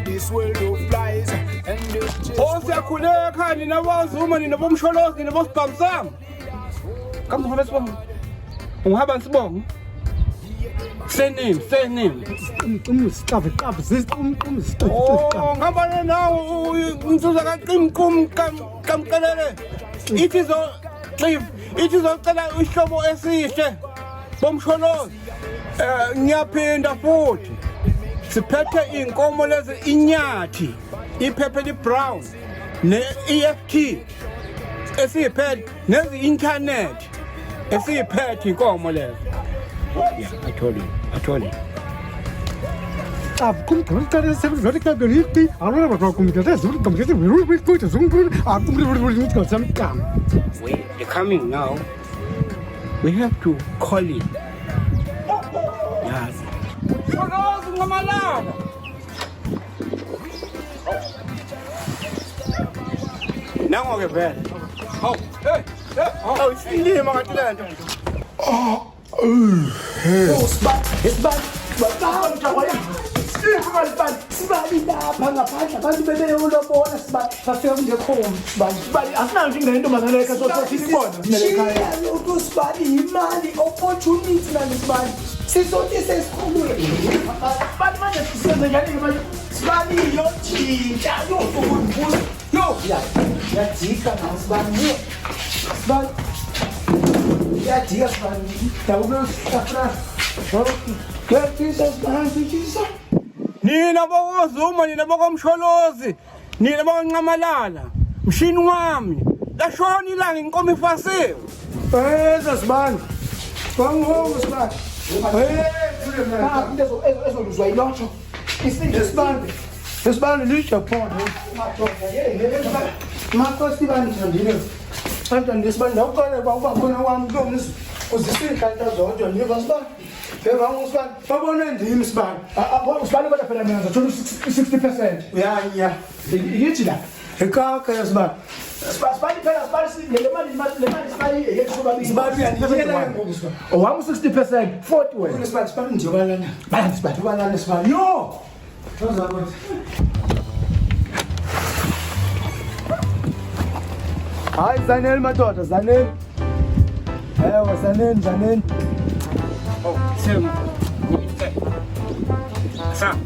This world of flies and Siyakhuleka nina bozuma nina bomsholozi nina bosibhamsam. Kambe sibongo. Ungihamba sibongo. Say name. Oh, ngihamba nawo umsuza kaQim Qim kamkelele. Ithi zocela ihlobo esihle bomsholozi. Ngiyaphinda futhi. Siphethe inkomo lezi inyathi iphephe li brown ne EFT esiphethe nezi internet esiphethe inkomo lezi. Yeah, I told you. They're coming now. We have to call it. Yes. Now we're bad. Oh, see him on the land. It's bad. Sibali lapha ngaphandle abantu bebeyolobona sibali safika ngekhoma sibali asinayo into mangaleka sothi sibona ekhaya lokho sibali imali opportunity nani sibali sizothi sesikhulule sibali manje sisenze njani manje sibali yotshintsha yokubuza yajika na sibali yajika sibali dawulo safra Nina bokozuma nina bokomsholozi nina bonqamalala mshini wami lashona ilanga inkomo ifasiwe sibani bangomo sibani ezoluzwa ilotho isibani liJapan makhosi bani njandile kanti isibani ndawuqale bawuba khona wami komzi uzisikhanta zonke niva sibani Usman, babona ndimi sibani. Usibani kodwa phela mina ngizothola 60%. Yeah. Yithi la. Ekaka sibani. Sibani phela sibani le mali sibani yethu sobabili. Sibani uyanikela ngoku sibani. Owami 60%, 40 wena. Sibani njengoba lana. Bathi sibani ubalana sibani. Yo. Thoza kodwa. Hayi Zanel madoda, Zanel. Ewa Zanel. Oh, Sam.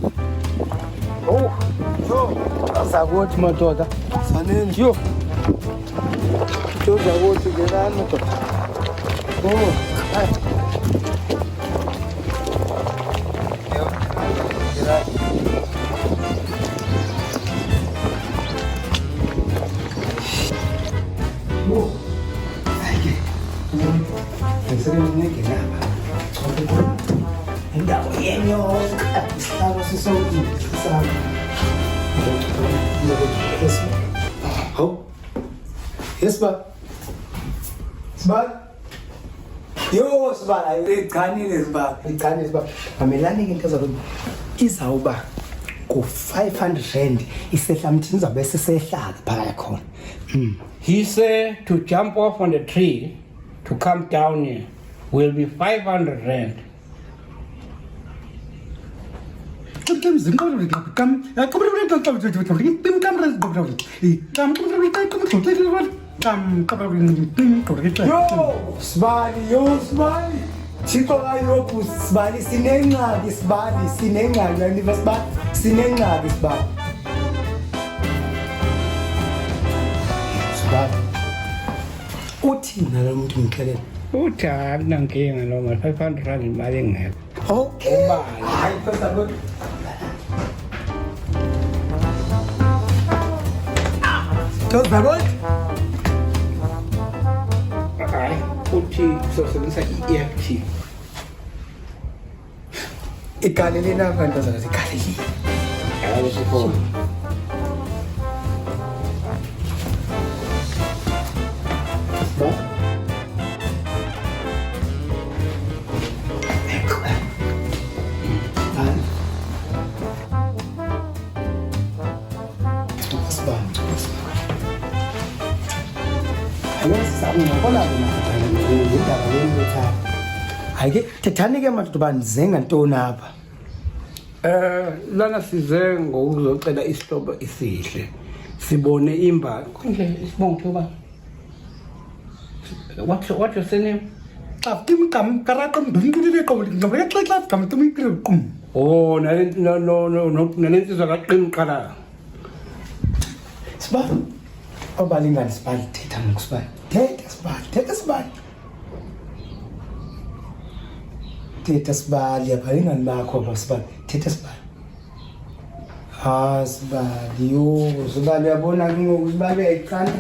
Oh, zakuthi madoda. Saneni yo. Zakuthi ngelani madoda. Oh, hayi. Oh. Hayi. Ngisebenze ngeke indawo yenyoka isihlalo sisonke sami Yesba yo sibala iqhanile sibala amelani ke into zabantu izawuba ku 500 rand isehla mthini izabe sesehlaka phaya khona He said to jump off on the tree to come down here will be 500 rand. Yo, Sibali. Chito ayo Sibali sinengqaki Sibali. Sibali. Uthina lo muntu ngikhelela. Uthi akunankinga noma 500 rand imali engekho. Okay. Hayi phela kodwa. Thoza kodwa. Hayi, uthi sosebenzisa EFT. Igaleli nabantu zazi igaleli. Hayi sifo. Sibani. Hayi thethani ke madoda nizenga ntoni apha? Lana size ngokuzocela isihlobo esihle. Sibone imba. Konje isibongo ba. What's your surname? Qim Qim karaqam ndingile qowli ngibeke xexafu gama tumikile qum. Oh, nalensizwa kaQim qala. Sibani. Obalingani sibani thetha ngokusibani. Thetha sibani. Thetha sibali abalingani bakho basibani. Thetha sibali. Sibali sibali uyabona ngoku sibali uyayiqala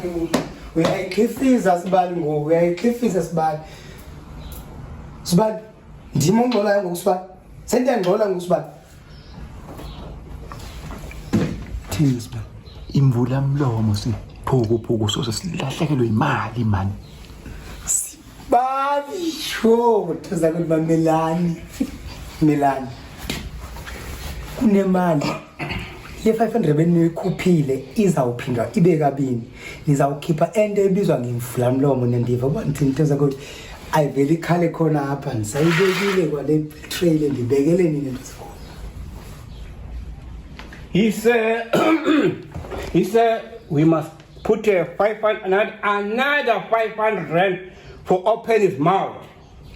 uyayikhifisa sibali ngoku uyayikhifisa sibali. Sibali ndimo ngxolayo ngoku sibali. Sendiyangxola ngoku sibali. Thini sibali? Imvula mlomo siphuku sose silahlekelwe imali man. Sibali sho uthaza ukuthi bamelani. Melani. Kunemali le 500 beniyikhuphile izawuphinda ibe kabini nizawukhipha ento ebizwa ngemvula mlomo nendiva ubani theza ukuthi ayiveli khale khona apha nisayibekile kwale trail ndibekele nini nto. He said we must put a 500 another 500 rand for open his mouth.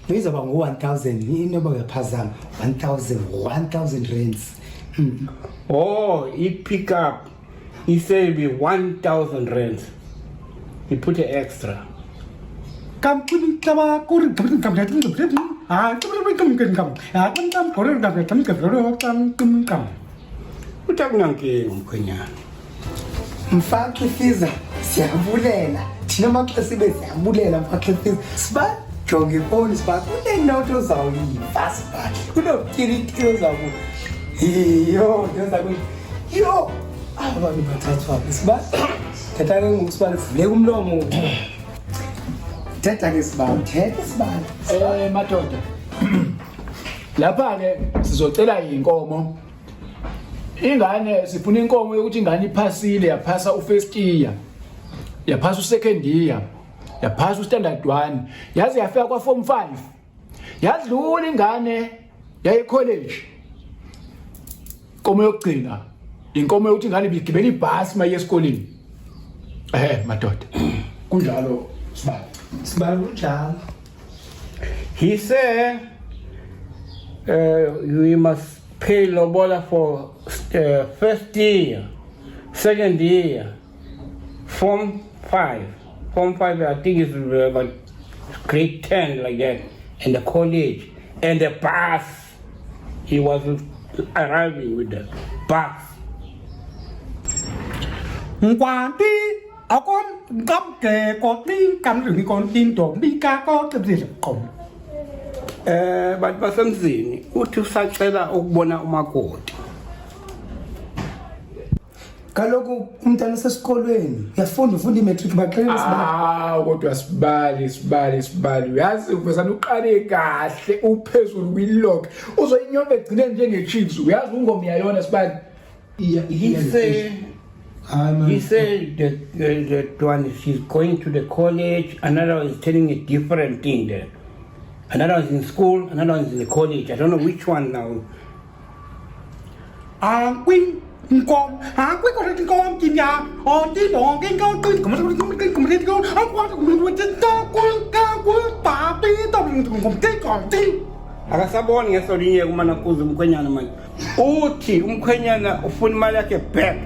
Izaba ngo-1000 inoba uyaphazama 1000 rands. Oh, he pick up. He said it'll be 1,000 rands. He put an extra. Mfaki fiza siyabulela thina maxesi beziyabulela mfaki fiza siba jonge phone siba kunenoto zawuyiva siba kunotyirikiro zaku yo ndozakuthi yo abantu bathathwa siba thetha ke ngokusibani sivule umlomo thetha ke siba thetha siba madoda lapha ke sizocela inkomo. Ingane sifuna inkomo yokuthi ingane iphasile yaphasa ufirst year, yaphasa usecond year, yaphasa ustandard 1, yaze yafika kwa form 5. Yadlula ingane yaye college. Inkomo yokugcina, inkomo yokuthi ingane ibigibela ibhasi maye esikoleni. Madoda. Kunjalo siba kunjalo. He said we must pay lobola for first year, second year, form 5. Form 5, I think is about grade 10 like that, and the college, and the bus. He was arriving with the bus. Ngwanti akon gamke ko tin kam ri kon tin to bi ka ko tebile kom. But basemzini uthi usacela ukubona umakoti. Kaloku umntana sesikolweni ufunda imatric baqela sibali. Kodwa sibali uyazi uvesana uqale kahle uphezulu kwilog uzoyinyombe egcine njenge chips uyazi ungoma yayona sibali. He said that one she's going to the college, another one is telling a different thing there. Another one's in school, another one's in the college. I don't know which one now. Queen Ngom, quick or to go on Kinya, or did on King Kong, complete go, I want to with the dog, papi, take on thing. Akasabona ngesolinye kumanakuza umkhwenyana manje. Uthi umkhwenyana ufuna imali yakhe back.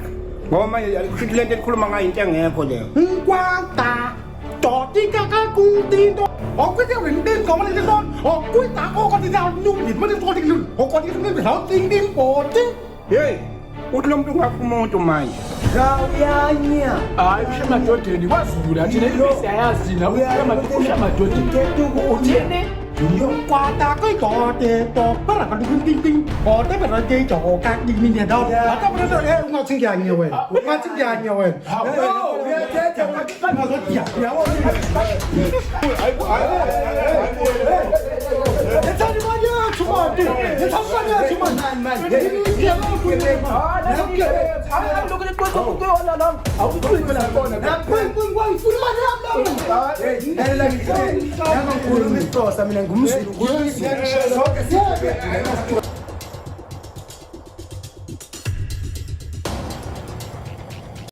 Ngoba manje alikhulile ekhuluma ngayo into engekho leyo. Nkwata, doti kaka kuntindo. Okwete windin komane dikon, okwita okoti da numi, manje okoti lu, okoti lu how thing din poti. Hey, uthi lo muntu ngakumuntu manje. Gawuyanya. Usha madodeni wazula thina ibisi ayazi na usha madodeni. Uthini? Nkwata ko doti to para ka ding ding. Ote para ke jo ka ding ni da. Ata para so ungathinganya wena. Ungathinganya wena. Mina ngumzulu